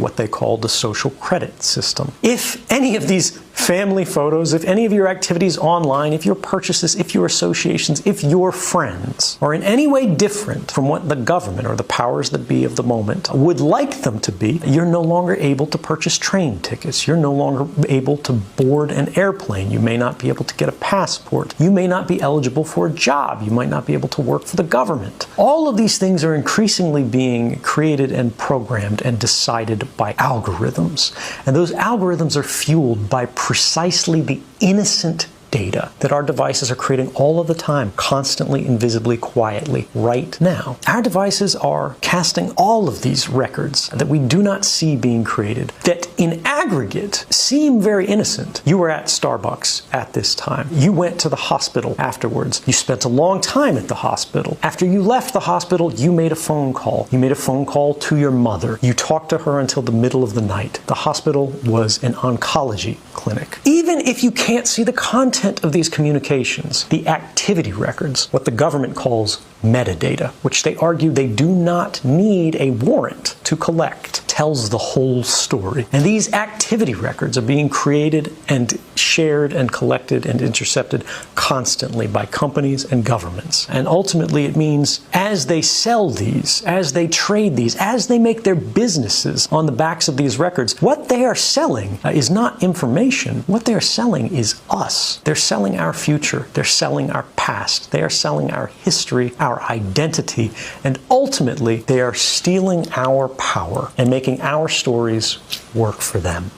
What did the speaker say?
what they call the social credit system. If any of these family photos, if any of your activities online, if your purchases, if your associations, if your friends are in any way different from what the government or the powers that be of the moment would like them to be, you're no longer able to purchase train tickets. You're no longer able to board an airplane. You may not be able to get a passport. You may not be eligible for a job. You might not be able to work for the government. All of these things are increasingly being created and programmed and decided by algorithms. And those algorithms are fueled by precisely the innocent data that our devices are creating all of the time, constantly, invisibly, quietly, right now. Our devices are casting all of these records that we do not see being created, that in aggregate seem very innocent. You were at Starbucks at this time. You went to the hospital afterwards. You spent a long time at the hospital. After you left the hospital, you made a phone call. You made a phone call to your mother. You talked to her until the middle of the night. The hospital was an oncology clinic. Even if you can't see the content of these communications, the activity records, what the government calls metadata, which they argue they do not need a warrant to collect, tells the whole story. And these activity records are being created and shared and collected and intercepted constantly by companies and governments. And ultimately it means as they sell these, as they trade these, as they make their businesses on the backs of these records, what they are selling is not information. What they are selling is us. They're selling our future. They're selling our past. They are selling our history, our identity, and ultimately they are stealing our power and making our stories work for them.